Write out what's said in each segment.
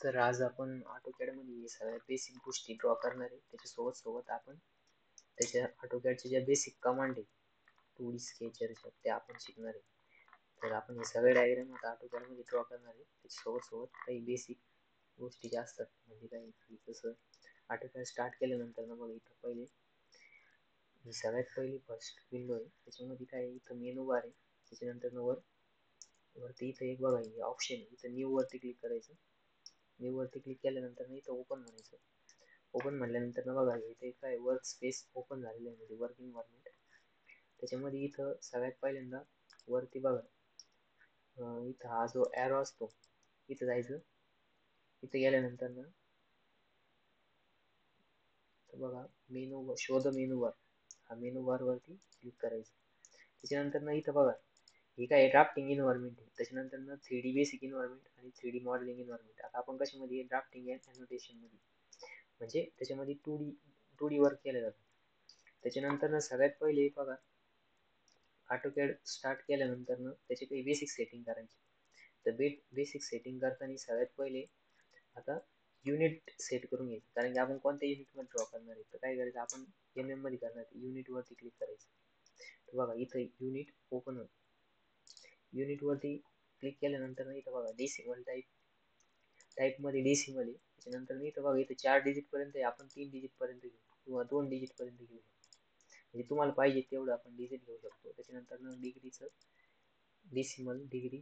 तर आज आपण AutoCAD मध्ये सगळ्यात बेसिक गोष्टी ड्रॉ करणार आहे. त्याच्यासोबत सोबत आपण त्याच्या AutoCADच्या ज्या बेसिक कमांड आहे 2D स्केचरच्या त्या आपण शिकणार आहे. तर आपण हे सगळे डायग्राम आता AutoCAD मध्ये ड्रॉ करणार आहे. त्याच्यासोबत सोबत काही बेसिक गोष्टी ज्या असतात म्हणजे काही जसं AutoCAD स्टार्ट केल्यानंतर ना बघा इथं पहिले ही सगळ्यात पहिली फर्स्ट विंडो आहे. त्याच्यामध्ये काय आहे, इथं मेनू बार आहे. त्याच्यानंतर वरती इथं एक बघा हे ऑप्शन आहे. इथं न्यू वरती क्लिक करायचं. न्यू वरती क्लिक केल्यानंतर इथं ओपन म्हणायचं. ओपन म्हणल्यानंतर ना बघा इथे काय वर्क स्पेस ओपन झालेलं आहे म्हणजे वर्क एन्व्हायरमेंट. त्याच्यामध्ये इथं सगळ्यात पहिल्यांदा वरती बघा इथं हा जो एरो असतो इथं जायचं. इथं गेल्यानंतर ना तर बघा मेनू शोध मेनू बार, हा मेनू बार वरती क्लिक करायचं. त्याच्यानंतर ना इथं बघा हे काय ड्राफ्टिंग एन्व्हायरमेंट आहे. त्याच्यानंतर ना 3D बेसिक एन्व्हायरमेंट आणि 3D मॉडेलिंग एन्व्हायरमेंट. आता आपण कशामध्ये ड्राफ्टिंग अँड एनोटेशन मध्ये म्हणजे त्याच्यामध्ये 2D वर्क केलं जातं. त्याच्यानंतर ना सगळ्यात पहिले बघा AutoCAD स्टार्ट केल्यानंतर ना त्याचे काही बेसिक सेटिंग करायची. तर बेसिक सेटिंग करताना सगळ्यात पहिले आता युनिट सेट करून घ्यायचं, कारण की आपण कोणत्या युनिट मध्ये ड्रॉ करणार आहे. तर काय करायचं आपण MM मध्ये करणार आहे, युनिट वरती क्लिक करायचं. तर बघा इथं युनिट ओपन होतं. युनिट वरती क्लिक केल्यानंतर इथं बघा डेसिमल टाईप मध्ये डेसिमल आहे. त्याच्यानंतर इथं बघा इथं 4 डिजिट पर्यंत आहे, आपण 3 डिजिट पर्यंत घेऊ किंवा 2 डिजिट पर्यंत घेऊ शकतो. म्हणजे तुम्हाला पाहिजे तेवढं आपण डिजिट घेऊ शकतो. त्याच्यानंतर डिग्रीचं डेसिमल डिग्री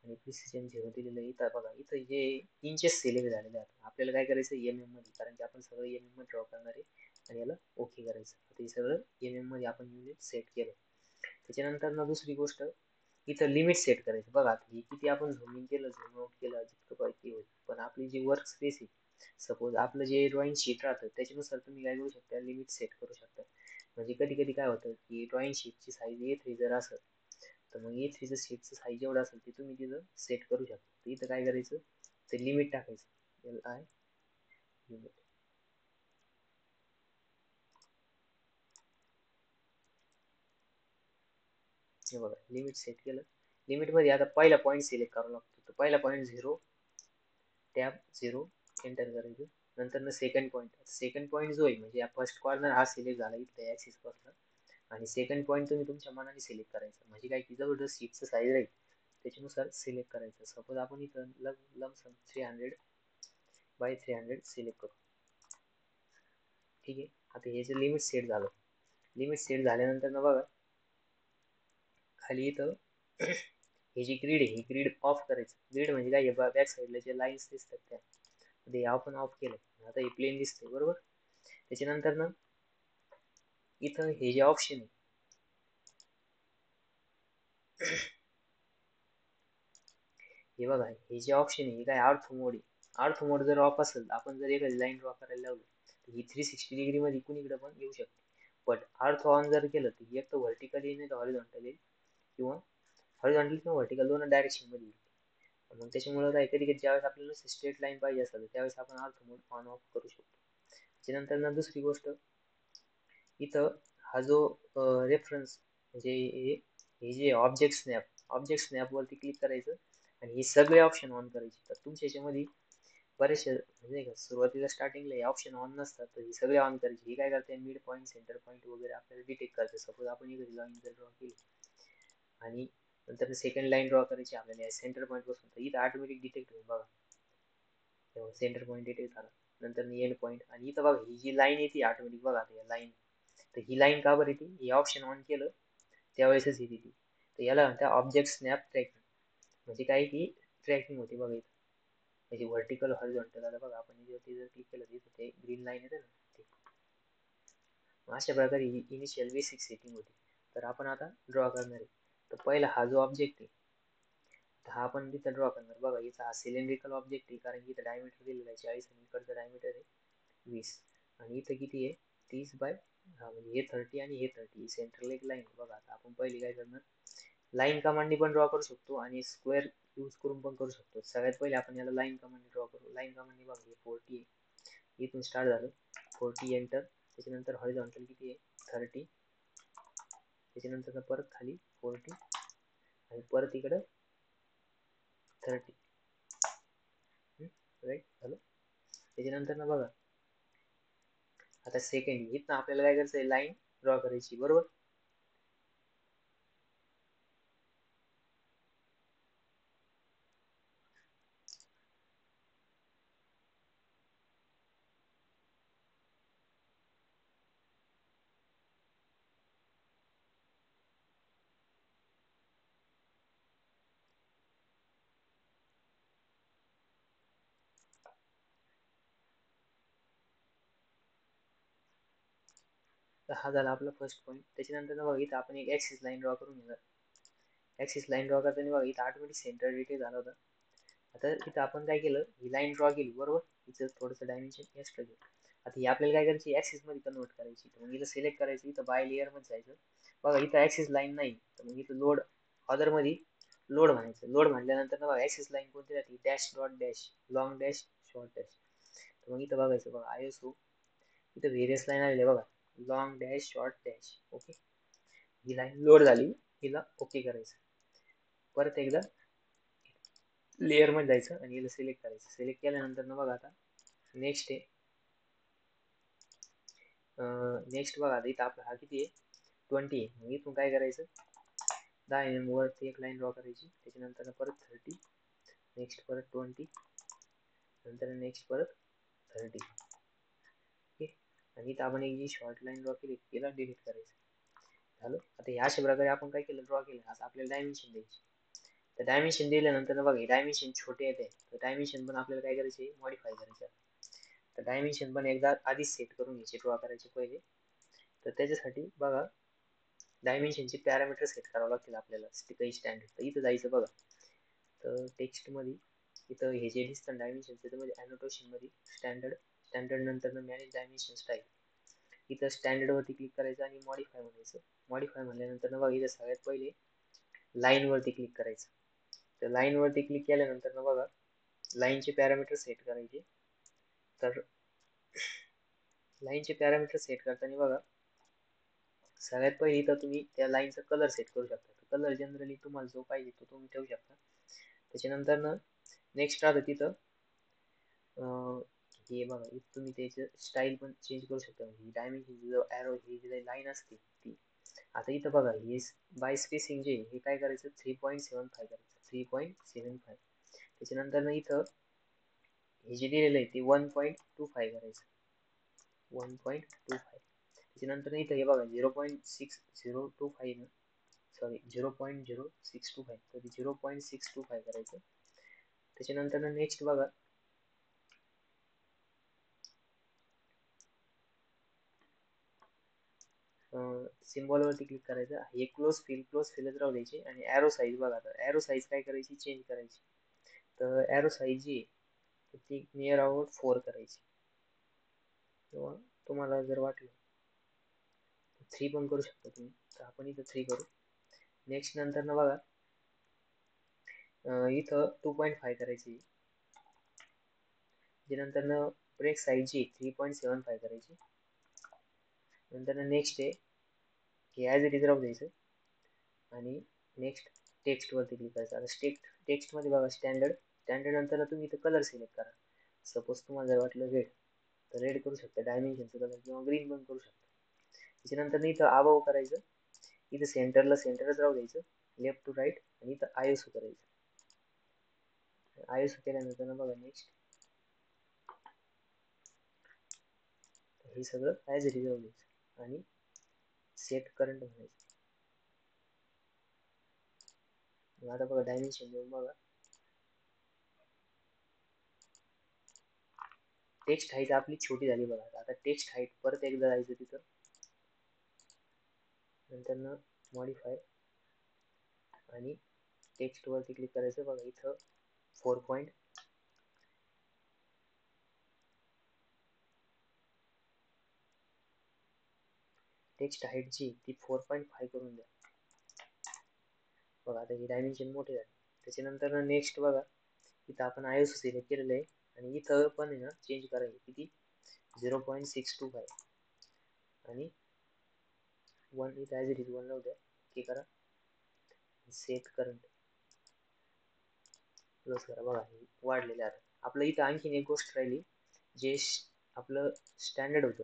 आणि प्रिसिजन 0 दिलेलं आहे. इथं बघा इथं जे इंचेस सिलेक्ट झालेले आहेत आपल्याला काय करायचं MM मध्ये, कारण की आपण सगळं MM मध्ये ड्रॉ करणार आहे आणि याला ओके करायचं. आता हे सगळं MM मध्ये आपण युनिट सेट केलं. त्याच्यानंतर दुसरी गोष्ट इथं लिमिट सेट करायचं. बघा हे किती आपण झूम केलं झूम आउट केलं जितकं पाहिजे होईल, पण आपली जी वर्क स्पेस आहे सपोज आपलं जे ड्रॉइंग शीट राहतं त्याच्यानुसार तुम्ही काय करू शकता लिमिट सेट करू शकता. म्हणजे कधी कधी काय होतं की ड्रॉइंग शीटची साईज A3 जर असेल तर मग A3चं शीटचं साईज जेवढं असेल ते तुम्ही तिथं सेट करू शकता. तर इथं काय करायचं ते लिमिट टाकायचं LI लिमिट. हे बघा लिमिट सेट केलं. लिमिट मध्ये आता पहिला पॉईंट सिलेक्ट करावा लागतो. तर पहिला पॉईंट 0 टॅब 0 एंटर करायचं. नंतर सेकंड पॉईंट जो आहे म्हणजे फर्स्ट कॉर्नर हा सिलेक्ट झाला इथल्या ऍक्सिस पासून, आणि सेकंड पॉईंट तुम्ही तुमच्या मनाने सिलेक्ट करायचा. म्हणजे काय की जबरदस्त शीटचं साईज राहील त्याच्यानुसार सिलेक्ट करायचं. सपोज आपण इथं लमसम 300 बाय 300 सिलेक्ट करू. ठीक आहे. आता हे जे लिमिट सेट झालं, लिमिट सेट झाल्यानंतर ना बघा खाली इथं ही जी ग्रीड आहे ही ग्रीड ऑफ करायचं. ग्रीड म्हणजे काय बॅक साईडला जे लाईन्स दिसतात त्या ते आपण ऑफ केलं. आता हे प्लेन दिसतंय बरोबर. त्याच्यानंतर ना इथं हे जे ऑप्शन आहे हे बघा हे जे ऑप्शन आहे हे काय ऑर्थो मोड आहे. ऑर्थो मोड जर ऑफ असेल आपण जर एखादी लाईन ड्रॉ करायला लावली तर ही 360 डिग्री मध्ये कुणीकडे पण येऊ शकते. बट ऑर्थो ऑन जर केलं तर एक तर व्हर्टिकली नाही तर हॉरिझॉन्टल येईल, किंवा हॉरिझॉन्टल किंवा व्हर्टिकल दोन डायरेक्शन मध्ये येईल. मग त्याच्यामुळे काय कधी कधी ज्यावेळेस आपल्याला स्ट्रेट लाईन पाहिजे असेल त्यावेळेस आपण ऑर्थो मोड ऑन ऑफ करू शकतो. त्याच्यानंतर दुसरी गोष्ट इथं हा जो रेफरन्स म्हणजे हे जे ऑब्जेक्ट स्नॅप वरती क्लिक करायचं आणि हे सगळे ऑप्शन ऑन करायचे. तर तुमच्या याच्यामध्ये बरेचसे म्हणजे का सुरुवातीला स्टार्टिंगला हे ऑप्शन ऑन नसतात तर हे सगळे ऑन करायचे. हे काय करते मिड पॉईंट सेंटर पॉईंट वगैरे आपल्याला डिटेक्ट करते. सपोज आपण इकडे लाईन जर ड्रॉ केली आणि नंतर सेकंड लाईन ड्रॉ करायची आपल्याला सेंटर पॉईंट पासून तर इथं ऑटोमॅटिक डिटेक्ट होईल. बघा सेंटर पॉईंट डिटेक्ट झाला. नंतर एंड पॉईंट आणि इथं बघा ही जी लाईन येते ऑटोमॅटिक बघा लाईन. तर ही लाईन का बरं येते, हे ऑप्शन ऑन केलं त्यावेळेसच येते ती. तर याला म्हणतात ऑब्जेक्ट स्नॅप ट्रॅकिंग. म्हणजे काय की ट्रॅकिंग होते बघा इथं. म्हणजे व्हर्टिकल हॉरिझॉन्टल आता बघा आपण इथे जर क्लिक केलं तर ते ग्रीन लाईन येते ना ते. अशा प्रकारे ही इनिशियल बेसिक सेटिंग होती. तर आपण आता ड्रॉ करणार आहे. तर पहिला हा जो ऑब्जेक्ट आहे तर हा आपण तिथं ड्रॉ करणार. बघा याचा हा सिलेंड्रिकल ऑब्जेक्ट आहे कारण की इथं डायमीटर दिलेला आहे 40 आणि इकडचं डायमीटर आहे 20 आणि इथं किती आहे 30 बाय म्हणजे हे 30 आणि हे 30 सेंट्रल एक लाईन. बघा आता आपण पहिली काय करणार लाईन कमांडनी पण ड्रॉ करू शकतो आणि स्क्वेअर यूज करून पण करू शकतो. सगळ्यात पहिले आपण याला लाईन कमांडनी ड्रॉ करू. लाईन कमांडनी बघा हे 40 आहे, इथून स्टार्ट झालं 40 एंटर. त्याच्यानंतर हॉरिझॉन्टल किती आहे 30, त्याच्यानंतर परत खाली 40 आणि परत इकडं 30. राईट झालं. त्याच्यानंतर ना बघा आता सेकंड इथं आपल्याला काय करायचं आहे, लाईन ड्रॉ करायची बरोबर. तर हा झाला आपला फर्स्ट पॉईंट. त्याच्यानंतर ना बघा इथं आपण एक ऍक्सिस लाईन ड्रॉ करून घेणार. ऍक्सिस लाईन ड्रॉ करताना बघा इथं ऑटोमॅटिक सेंटर डिटेल झाला होता. आता इथं आपण काय केलं, ही लाईन ड्रॉ केली बरोबर. हिचं थोडंसं डायमेन्शन एक्स्ट्रा घेऊ. आता ही आपल्याला काय करायची, ऍक्सिस मध्ये कन्वर्ट करायची. तर मग इथं सिलेक्ट करायचं, इथं बाय लेअर मध्ये जायचं. बघा इथं ऍक्सिस लाईन नाही, तर मग इथं लोड अदर मध्ये लोड म्हणायचं. लोड म्हटल्यानंतर ना बघा ऍक्सिस लाईन कोणती राहते, dash dot dash, long dash, short dash. तर मग इथं बघायचं बघा ISO, इथं व्हेरियस लाईन आलेले बघा, long dash, short dash. Okay, ही लाईन लोड झाली, हिला ओके करायचं. परत एकदा लेअर मध्ये जायचं आणि हिला सिलेक्ट करायचं. सिलेक्ट केल्यानंतर ना बघा आता नेक्स्ट आहे, नेक्स्ट बघा आता इथं आपला हा किती आहे, 20 आहे. मग इथून काय करायचं, 10 mm वरती एक लाईन ड्रॉ करायची. त्याच्यानंतर परत 30, नेक्स्ट परत 20, नंतर नेक्स्ट परत 30. ओके, आणि इथं आपण एक जी शॉर्ट लाईन ड्रॉ केली तिला डिलीट करायचं. झालं. आता ह्या अशा प्रकारे आपण काय केलं, ड्रॉ केलं. आता आपल्याला डायमेन्शन द्यायची. तर डायमेन्शन दिल्यानंतर बघा डायमेन्शन छोटे येते, तर डायमेन्शन पण आपल्याला काय करायचे, मॉडिफाय करायचे. तर डायमेन्शन पण एकदा आधीच सेट करून घ्यायचे ड्रॉ करायचे पहिले. तर त्याच्यासाठी बघा डायमेन्शनचे पॅरामीटर सेट करावं लागतील आपल्याला काही स्टँडर्ड. तर इथं जायचं बघा, तर टेक्स्ट मध्ये इथं हे जे दिसतं डायमेन्शन त्याच्यामध्ये अॅनोटेशन मध्ये स्टँडर्ड, स्टँडर्ड नंतर मॅनेज डायमेन्शन स्टाईल, इथं स्टँडर्ड वरती क्लिक करायचं आणि मॉडिफाय म्हणायचं. मॉडिफाय म्हणल्यानंतर बघा इथं सगळ्यात पहिले लाईन वरती क्लिक करायचं. तर लाईन वरती क्लिक केल्यानंतर ना बघा लाईनचे पॅरामीटर सेट करायचे. तर लाईनचे पॅरामीटर सेट करताना बघा सगळ्यात पहिले इथं तुम्ही त्या लाईनचा कलर सेट करू शकता. कलर जनरली तुम्हाला जो पाहिजे तो तुम्ही ठेवू शकता. त्याच्यानंतर ना नेक्स्ट राहतं तिथं हे बघा इथं तुम्ही त्याचं स्टाईल पण चेंज करू शकता. म्हणजे डायमेन्शन जो ॲरो ही जी लाईन असते ती, आता इथं बघा हे बाय स्पेसिंग जे हे काय करायचं, 3.75 करायचं, 3.75. त्याच्यानंतर ना इथं हे जे दिलेलं आहे ते 1.25 करायचं, 1.25. त्याच्यानंतर इथं हे बघा 0.6025, सॉरी 0.0625, तर 0.625 करायचं. त्याच्यानंतर नेक्स्ट बघा सिम्बॉल वरती क्लिक करायचं. हे क्लोज फिलच राहू द्यायचे. आणि ॲरो साईज बघा, आता ॲरो साईज काय करायची, चेंज करायची. तर ॲरो साईज जी आहे ती नियर अबाउट 4 करायची, किंवा तुम्हाला जर वाटलं 3 पण करू शकता तुम्ही. तर आपण इथं 3 करू. नेक्स्ट नंतर ना बघा इथं 2.5 करायची. त्यानंतर ब्रेक साईज जी 3.75 करायची. नंतर नेक्स्ट आहे की ॲज इट इज राहू द्यायचं. आणि नेक्स्ट टेक्स्ट वरती क्लिक करायचं. आता टेक्स्ट मध्ये बघा स्टँडर्ड, स्टँडर्ड नंतर तुम्ही इथं कलर सिलेक्ट करा. सपोज तुम्हाला जर वाटलं रेड, तर रेड करू शकता डायमेन्शनचं कलर, किंवा ग्रीन पण करू शकता. त्याच्यानंतर इथं अबाव करायचं. इथं सेंटरला सेंटरच राहू द्यायचं, लेफ्ट टू राईट, आणि इथं ISO करायचं. ISO केल्यानंतर बघा नेक्स्ट हे सगळं ॲज इट इज राहू द्यायचं आणि सेट करंट म्हणायचं. आता बघा डायमेन्शन देऊन बघा टेक्स्ट हाईट आपली छोटी झाली बघा. आता टेक्स्ट हाईट परत एकदा जायचं तिथं, नंतर मॉडिफाय आणि टेक्स्ट वरती क्लिक करायचं. बघा इथं 4 पॉईंट, टेक्स्ट हाईट जी ती 4.5 करून द्या. बघा आता ही डायमेन्शन मोठे झाले. त्याच्यानंतर नेक्स्ट बघा इथं आपण ISO सिलेक्ट केलेलं आहे, आणि इथं पण आहे ना चेंज करायचं किती, 0.625, आणि 1 इथं ॲज इट इज 1 लावू द्या. ओके करा, सेट करंट क्लोज करा. बघा हे वाढलेले आता. आपलं इथं आणखीन एक गोष्ट राहिली, जे आपलं स्टँडर्ड होतं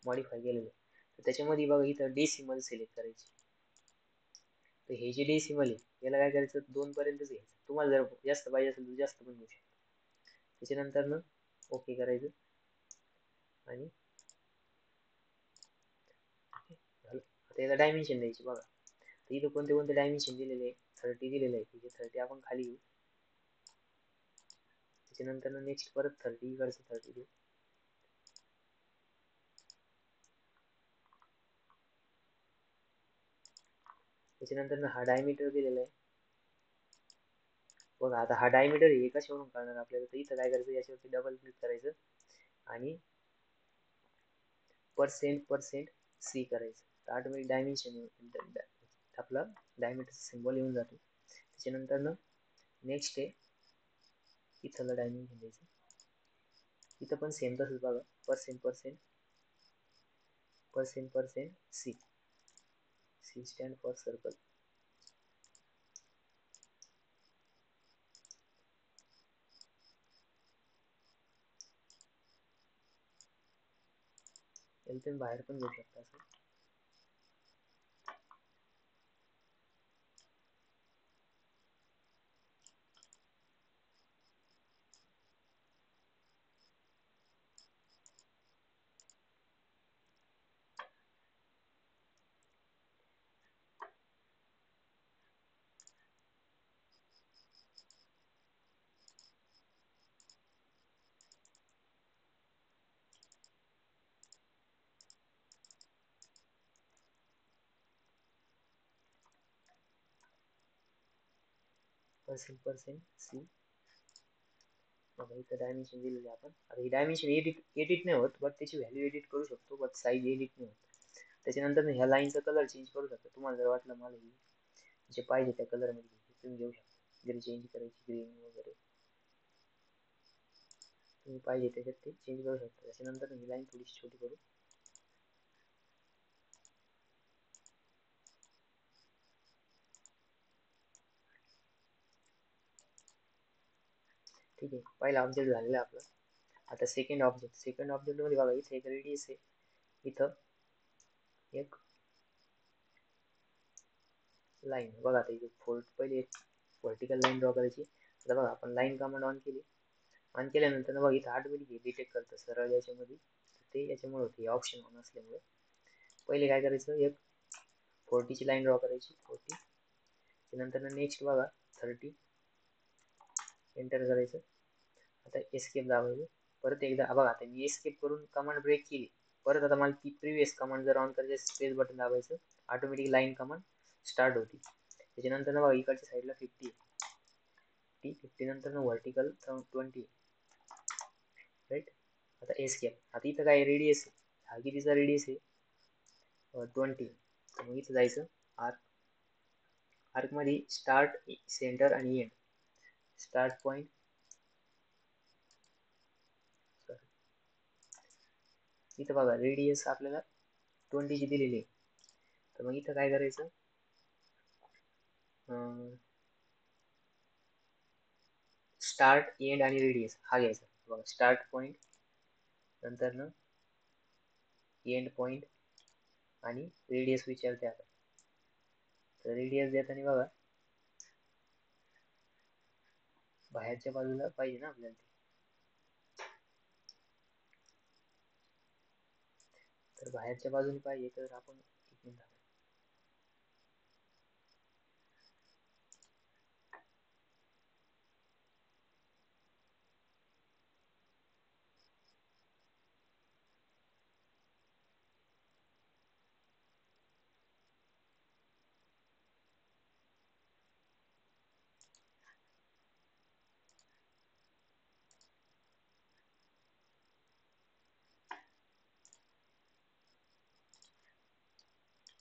मॉडिफाय केलेलं, तर त्याच्यामध्ये बघा इथं डेसिमल सिलेक्ट करायची. तर हे जे डेसिमल आहे याला काय करायचं, 2 पर्यंतच घ्यायचं. तुम्हाला जर जास्त पाहिजे असेल तर जास्त पण घेऊ शकता. त्याच्यानंतर ना ओके करायचं आणि झालं. आता याला डायमेन्शन द्यायची बघा. तर इथं कोणते कोणते डायमेन्शन दिलेले आहे, 30 दिलेलं आहे. तिथे 30 आपण खाली घेऊ. त्याच्यानंतर नेक्स्ट परत 30 इकडचं 30 देऊ. त्याच्यानंतर हा डायमीटर दिलेला आहे बघा. आता हा डायमीटर हे कशावरून कळणार आपल्याला, तर इथं काय करायचं, याच्यावरती डबल क्लिक करायचं आणि पर्सेंट सी करायचं. तर ऑटोमॅटिक डायमेन्शन आपला डायमीटर सिम्बॉल येऊन जातो. त्याच्यानंतर ना नेक्स्ट आहे इथलं डायमेन्शन द्यायचं. इथं पण सेम तसंच बघा, percent C. C stand for circle. याला तुम्ही बाहेर पण घेऊ शकता असं. Percent C. बघा इथं डायमेन्शन दिलेले आपण. आता ही डायमेन्शन एडिट नाही होत, बट त्याची व्हॅल्यू एडिट करू शकतो, बट साईज एडिट नाही होत. त्याच्यानंतर ह्या लाईनचा कलर चेंज करू शकता. तुम्हाला जर वाटलं मला ही जे पाहिजे त्या कलर मध्ये तुम्ही घेऊ शकता. जरी चेंज करायची ग्रीन वगैरे तुम्ही पाहिजे त्याच्यात ते चेंज करू शकता. त्याच्यानंतर ही लाईन थोडीशी छोटी करू. ठीक आहे, पहिला ऑब्जेक्ट झालेला आपला. आता सेकंड ऑब्जेक्ट मध्ये बघा इथे एक रेडियस आहे, इथं एक लाईन बघा. आता इथे पहिले एक व्हर्टिकल लाईन ड्रॉ करायची. आता बघा आपण लाईन कमांड ऑन केली. ऑन केल्यानंतर बघा इथं ऑटोमॅटिक डिटेक्ट करतं सरळ याच्यामध्ये. ते याच्यामुळे होते ऑप्शन ऑन असल्यामुळे. पहिले काय करायचं, एक 40 ची लाईन ड्रॉ करायची. 40. त्यानंतर नेक्स्ट बघा 30. एंटर करायचं. आता एस्केप दाबायचं. परत एकदा बघा, आता मी एस्केप करून कमांड ब्रेक केली. परत आता मला ती प्रिव्हियस कमांड जर ऑन करायची, स्पेस बटन दाबायचं, ऑटोमॅटिक लाईन कमांड स्टार्ट होती. त्याच्यानंतर बघा इकडच्या साईडला 50 नंतर व्हर्टिकल 20. राईट. आता एस्केप. आता इथं काय रेडियस आहे, हा कितीचा रेडियस आहे, 20. तर मग इथं जायचं आर्क मध्ये स्टार्ट, सेंटर आणि एंड. स्टार्ट पॉइंट, इथं बघा रेडियस आपल्याला 20 ची दिलेली आहे. तर मग इथं काय करायचं, स्टार्ट, एंड आणि रेडियस हा घ्यायचा बघा. स्टार्ट पॉइंट, नंतर ना एंड पॉइंट आणि रेडियस विचारते आता. तर रेडियस देताना बघा बाहेरच्या बाजूला पाहिजे ना आपल्याला ते. तर बाहेरच्या बाजूने पाहिजे तर आपण एक मिनिट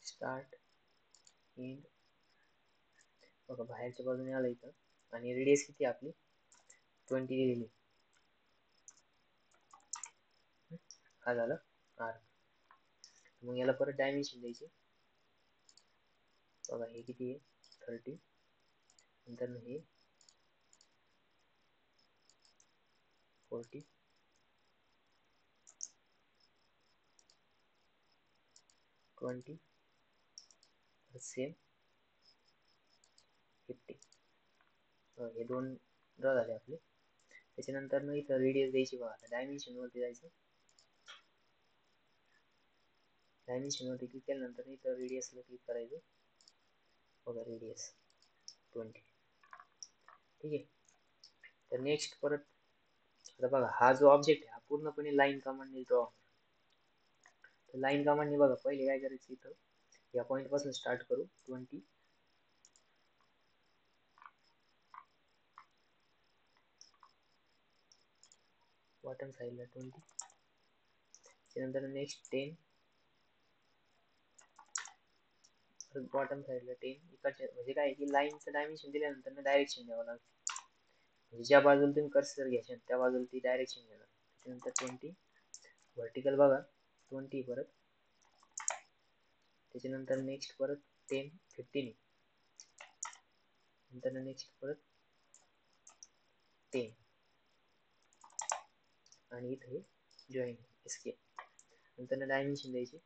स्टार्ट, एंड बघा बाहेरच्या बाजूने आलं इथं. आणि रेडियस किती आपली 20 दिलेली. हा झालं आर्क. मग याला परत डायमेन्शन द्यायचे. बघा हे किती आहे 30. नंतर हे 40 20 सेम 50. हे दोन ड्रॉ झाले आपले. त्याच्यानंतर मग इथं रेडियस द्यायची बघा. आता डायमेन्शन वरती जायचं. डायमेन्शन वरती क्लिक केल्यानंतर इथं रेडियसला क्लिक करायचं. बघा रेडियस 20. ठीक आहे. तर नेक्स्ट परत आता बघा हा जो ऑब्जेक्ट आहे हा पूर्णपणे लाईन कमांडने ड्रॉ होणार. तर लाईन कमांडने बघा पहिले काय करायचं, इथं या पॉइंट पासून स्टार्ट करू 20, बॉटम साईडला 20, त्यानंतर नेक्स्ट 10, बॉटम साईडला 10. इकडच्या म्हणजे काय की लाईनचं डायमेन्शन दिल्यानंतर डायरेक्शन द्यावं लागतं. म्हणजे ज्या बाजूला तुम्ही कर्सर घ्याल त्या बाजूला ती डायरेक्शन घेणार. त्यानंतर 20 व्हर्टिकल बघा 20 परत. त्याच्यानंतर नेक्स्ट परत 10 15, नंतर नेक्स्ट परत 10 आणि इथे जॉईन एस्केप. नंतर डायमेन्शन द्यायचे.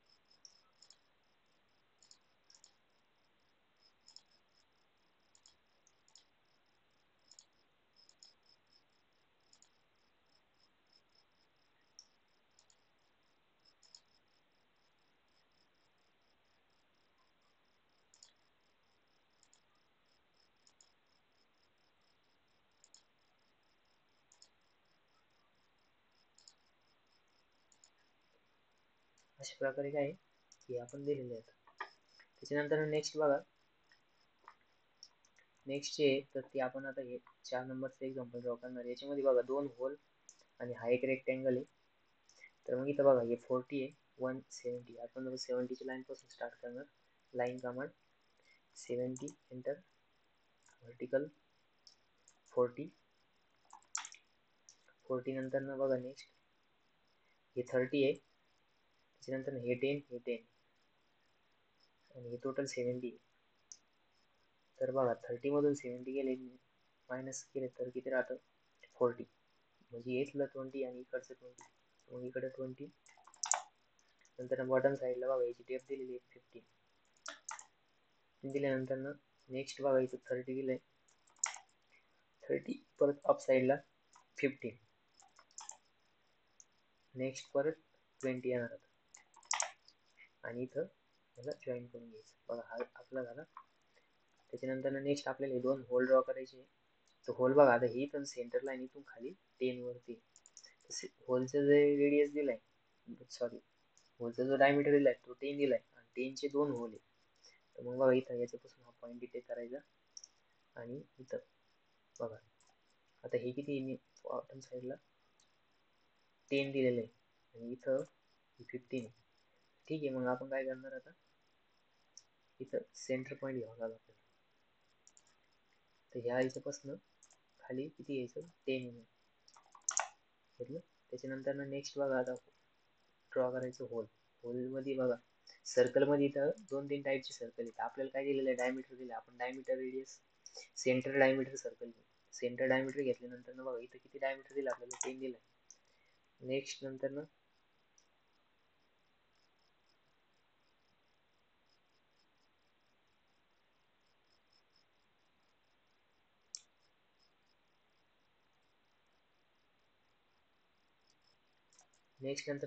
अशा प्रकारे काय की आपण दिलेले आहेत. त्याच्यानंतर नेक्स्ट बघा, नेक्स्ट जे तर ते आपण आता हे 4 नंबरचं एक्झाम्पल ड्रॉ करणार. याच्यामध्ये बघा 2 होल आणि हा एक रेक्टँगल आहे. तर मग इथं बघा हे 40 आहे 170. आपण 70 ची लाईन पासून स्टार्ट करणार. लाईन कमांड 70 एंटर, व्हर्टिकल 40 नंतर ना बघा नेक्स्ट हे 30 आहे. त्याच्यानंतर हे 10 आणि हे टोटल 70. तर बघा 30 मधून 70 गेले मायनस केले तर किती राहतं 40. म्हणजे इथलं 20 आणि इकडचं 20. मग इकडे 20. नंतर बॉटम साईडला बघा याची टेप दिलेली आहे 15. दिल्यानंतर ना नेक्स्ट बघा इथं 30 दिलंय 30 परत अप साईडला 15. नेक्स्ट परत 20 येणार आणि इथं याला जॉईन करून घ्यायचं. बघा हा आपला झाला. त्याच्यानंतर नेक्स्ट आपल्याला हे 2 होल ड्रॉ करायचे. तर होल बघा आता ही पण सेंटर लाईन इथून खाली 10 वरती. होलचं जे रेडियस दिलाय, सॉरी होलचा जो डायमीटर दिलाय तो 10 दिलाय आणि 10 चे 2 होल आहे. तर मग बघा इथं याच्यापासून हा पॉईंट डिटेक्ट करायचा आणि इथं बघा आता हे किती बॉटम साईडला 10 दिलेलं आहे आणि इथं 15 आहे. ठीक आहे. मग आपण काय करणार आता इथं सेंटर पॉईंट घ्यावा लागेल आपल्याला. तर ह्या याच्यापासून खाली किती यायचं 10 घेतलं. त्याच्यानंतर नेक्स्ट बघा आता ड्रॉ करायचं होल. होल मध्ये बघा सर्कल मध्ये इथं 2-3 टाईपचे सर्कल आहेत. आपल्याला काय दिलेलं आहे डायमीटर दिलं. आपण diameter radius centre diameter circle घेऊ. सेंटर डायमीटर घेतल्यानंतर बघा इथं किती डायमीटर दिलं आपल्याला 10 दिलं. नेक्स्ट नंतर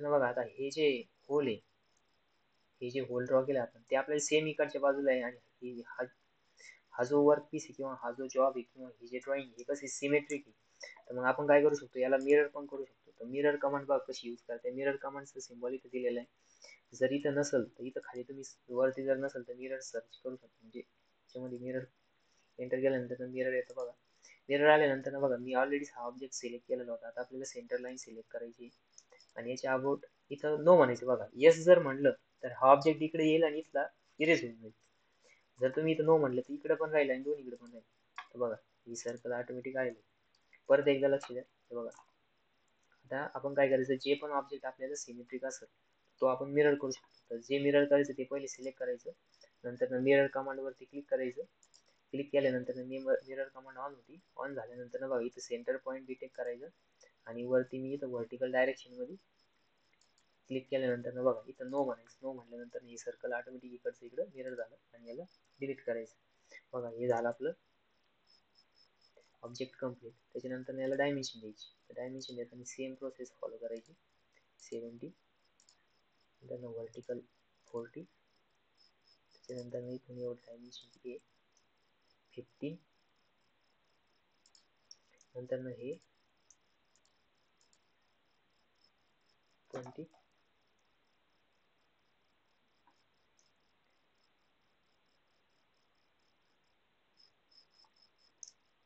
बघा आता हे जे होल आहे, हे जे होल ड्रॉ केले आपण ते आपल्याला सेम इकडच्या बाजूला आहे. आणि हा जो वर्क पीस आहे किंवा हा जो जॉब आहे किंवा ही जे ड्रॉइंग हे कसे सिमेट्रिक आहे. तर मग आपण काय करू शकतो याला मिरर पण करू शकतो. तर मिरर कमांड बघा कशी यूज करते. मिरर कमांडचं सिम्बॉल इथं दिलेलं आहे. जर इथं नसेल तर इथं खाली तुम्ही वरती जर नसेल तर मिरर सर्च करू शकता. म्हणजे त्याच्यामध्ये मिरर एंटर केल्यानंतर मिरर येतं बघा. मिरर आल्यानंतर बघा मी ऑलरेडी हा ऑब्जेक्ट सिलेक्ट केलेला होता. आता आपल्याला सेंटर लाईन सिलेक्ट करायची आणि याच्या अबाउट इथं नो म्हणायचं बघा. येस जर म्हणलं तर हा ऑब्जेक्ट इकडे येईल आणि इथला इरेज होऊन जाईल. जर तुम्ही इथं नो म्हणलं तर इकडे पण राहील आणि दोन्हीकडे पण राहील. तर बघा ही सर्कल ऑटोमॅटिक आलेली. परत एकदा लक्ष द्या. हे बघा आता आपण काय करायचं जे पण ऑब्जेक्ट आपल्याला सिमेट्रिक असेल तो आपण मिरर करू शकतो. तर जे मिरर करायचं ते पहिले सिलेक्ट करायचं. नंतर मिरर कमांड वरती क्लिक करायचं. क्लिक केल्यानंतर मिरर कमांड ऑन होती. ऑन झाल्यानंतर बघा इथं सेंटर पॉईंट डिटेक्ट करायचं आणि वरती मी इथं व्हर्टिकल डायरेक्शन मध्ये क्लिक केल्यानंतर बघा इथं नो म्हणायचं. नो म्हटल्यानंतर हे सर्कल ऑटोमॅटिक इकडचं इकडं मिरर झालं आणि याला डिलीट करायचं. बघा हे झालं आपलं ऑब्जेक्ट कम्प्लीट. त्याच्यानंतर याला डायमेन्शन द्यायची. डायमेन्शन देताना सेम प्रोसेस फॉलो करायची. 70 नंतर व्हर्टिकल 40 त्याच्यानंतर इथून एवढं डायमेन्शन किती आहे 15 नंतर हे 20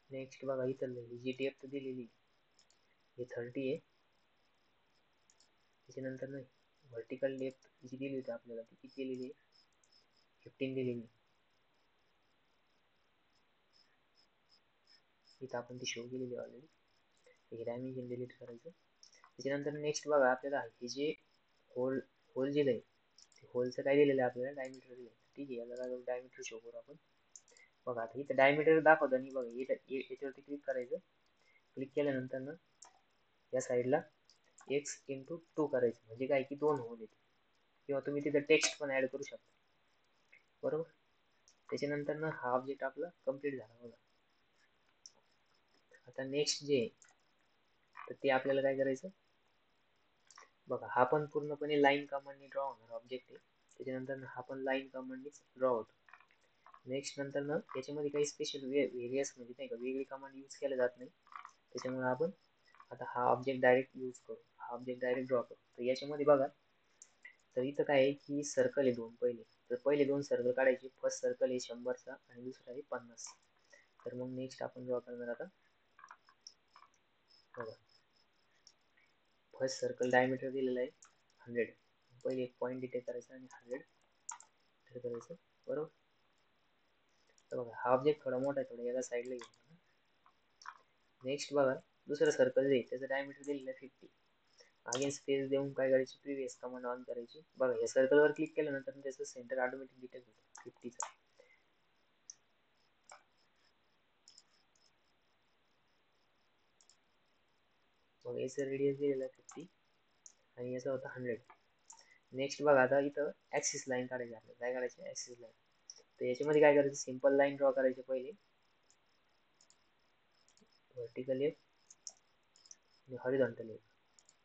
नेक्स्ट बघा इथं जी डेप्थ दिलेली हे 30 आहे. त्याच्यानंतर व्हर्टिकल डेप्थ जी दिली होती आपल्याला ती किती दिलेली आहे 15 दिलेली. इथं आपण ती शो केलेली ऑलरेडी. हे डायमेन्शन डिलीट करायचं. त्याच्यानंतर नेक्स्ट बघा आपल्याला हे जे होल होल दिलंय ते होलचं काय दिलेलं आहे आपल्याला डायमीटर दिलंय. ठीक आहे याला डायमीटर शो करू आपण. बघा आता इथं डायमीटर दाखवताना बघा याच्यावरती क्लिक करायचं. क्लिक केल्यानंतर ना या साईडला x×2 करायचं म्हणजे काय की 2 होल येते. किंवा तुम्ही तिथं टेक्स्ट पण ऍड करू शकता. बरोबर. त्याच्यानंतर ना हा ऑब्जेक्ट आपला कम्प्लीट झाला बघा. आता नेक्स्ट जे तर ते आपल्याला काय करायचं बघा. हा पण पूर्णपणे लाईन कमांडने ड्रॉ होणार ऑब्जेक्ट आहे. त्याच्यानंतर हा पण लाईन कमांडने ड्रॉ होतो. नेक्स्ट नंतर ना याच्यामध्ये काही स्पेशल व्हेरियस म्हणजे नाही का वेगळी कमांड यूज केल्या जात नाही. त्याच्यामुळे आपण आता हा ऑब्जेक्ट डायरेक्ट यूज करू. हा ऑब्जेक्ट डायरेक्ट ड्रॉ करू. तर याच्यामध्ये बघा तर इथं काय आहे की सर्कल आहे दोन. पहिले दोन सर्कल काढायचे. फर्स्ट सर्कल आहे 100चा आणि दुसरा आहे 50. तर मग नेक्स्ट आपण ड्रॉ करणार आता बघा. फर्स्ट सर्कल डायमीटर दिलेला आहे 100. पहिले एक पॉईंट इथे करायचा आणि 100 करायचं. बरोबर. तर बघा हा ऑब्जेक्ट थोडा मोठा आहे. थोडा याला साईडला घेऊ. नेक्स्ट बघा दुसरं सर्कल जे त्याचं डायमीटर दिलेलं आहे 50. अगेन स्पेस देऊन काय करायची प्रिव्हियस कमांड ऑन करायची. बघा या सर्कलवर क्लिक केल्यानंतर त्याचं सेंटर ऑटोमॅटिक डिटेक्ट होतं 50चा. मग याचं रेडियस दिलेलं आहे 50 आणि याचा होता 100. नेक्स्ट बघा आता इथं ऍक्सिस लाईन काढायची आपल्याला. काय करायची ऍक्सिस लाईन. तर याच्यामध्ये काय करायचं सिंपल लाईन ड्रॉ करायची पहिले. व्हर्टिकल एक आणि हॉरिझॉन्टल एक.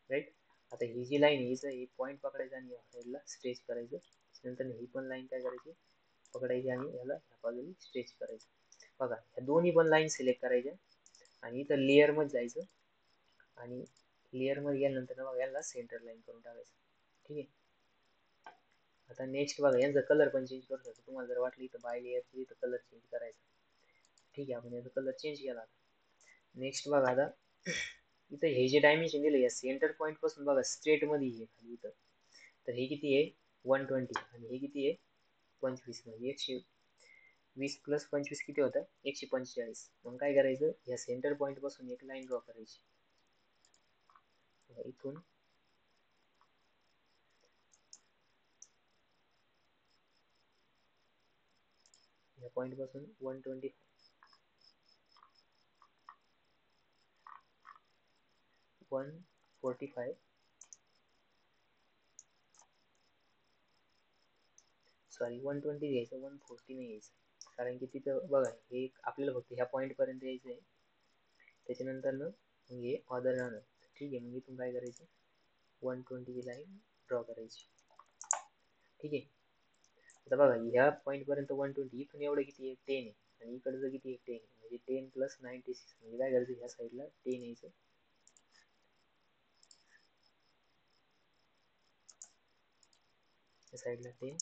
राईट. आता ही जी लाईन आहे हिचं एक पॉईंट पकडायचा आणि या साईडला स्ट्रेच करायचं. नंतर ही पण लाईन काय करायची पकडायची आणि याला ह्या बाजूला स्ट्रेच करायचं. बघा ह्या दोन्ही पण लाईन सिलेक्ट करायच्या आणि इथं लेअर मध्ये जायचं आणि लेअर मध्ये गेल्यानंतर बघा याला सेंटर लाईन करून टाकायचं. ठीक आहे. आता नेक्स्ट बघा यांचा कलर पण चेंज करू शकतो. तुम्हाला जर वाटलं इथं बाय लेअर इथं कलर चेंज करायचा. ठीक आहे आपण याचा कलर चेंज केला. नेक्स्ट बघा आता इथं हे जे डायमेन्शन दिले या सेंटर पॉईंट पासून बघा स्ट्रेट मध्ये हे खाली इथं. तर हे किती आहे 120 आणि हे किती आहे 25 म्हणजे 120 प्लस 25 किती होतं 145. मग काय करायचं या सेंटर पॉईंट पासून एक लाईन ड्रॉ करायची. इथून या पॉईंट पासून 125 145 सॉरी 120 घ्यायचं 140 नाही घ्यायचं. कारण की तिथं बघा हे आपल्याला फक्त ह्या पॉईंट पर्यंत यायचं आहे. त्याच्यानंतर ना मग हे ऑर्डर राहणार. ठीक आहे. मग इथून काय करायचं 120 ची लाईन ड्रॉ करायची. ठीक आहे. आता बघा ह्या पॉईंट पर्यंत 120 इथून एवढं किती आहे 10 आहे आणि इकडचं किती आहे 10 म्हणजे 10 प्लस 96 म्हणजे काय करायचं ह्या साईडला 10 यायचं. या साईडला 10.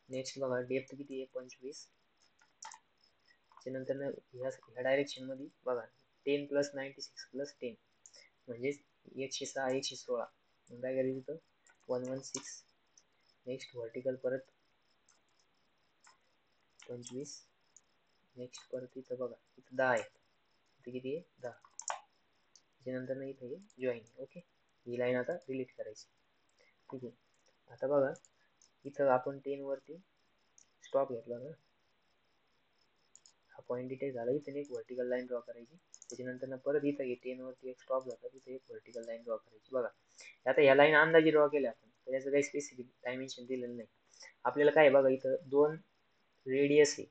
नेक्स्ट बघा डेप्थ किती आहे 25. त्यानंतर ह्या डायरेक्शन मध्ये बघा 10 प्लस 96 प्लस 10 म्हणजे 106 116. मग काय करायचं इथं 116. नेक्स्ट व्हर्टिकल परत 25. नेक्स्ट परत इथं बघा इथं 10 आहे. इथं किती आहे 10. त्याच्यानंतर ना इथे जॉईन. ओके. ही लाईन आता डिलीट करायची. ठीक आहे. आता बघा इथं आपण 10 वरती स्टॉप घेतला ना हा पॉईंट डिटेक्ट झाला. इथे एक व्हर्टिकल लाईन ड्रॉ करायची. त्याच्यानंतर परत इथं 10 वरती एक स्टॉप जातो, तिथे एक व्हर्टिकल लाईन ड्रॉ करायची. बघा आता ह्या लाईन अंदाजे ड्रॉ केल्या आपण, तर याचं काही स्पेसिफिक डायमेन्शन दिलेलं नाही आपल्याला. काय बघा इथं दोन रेडियस आहे.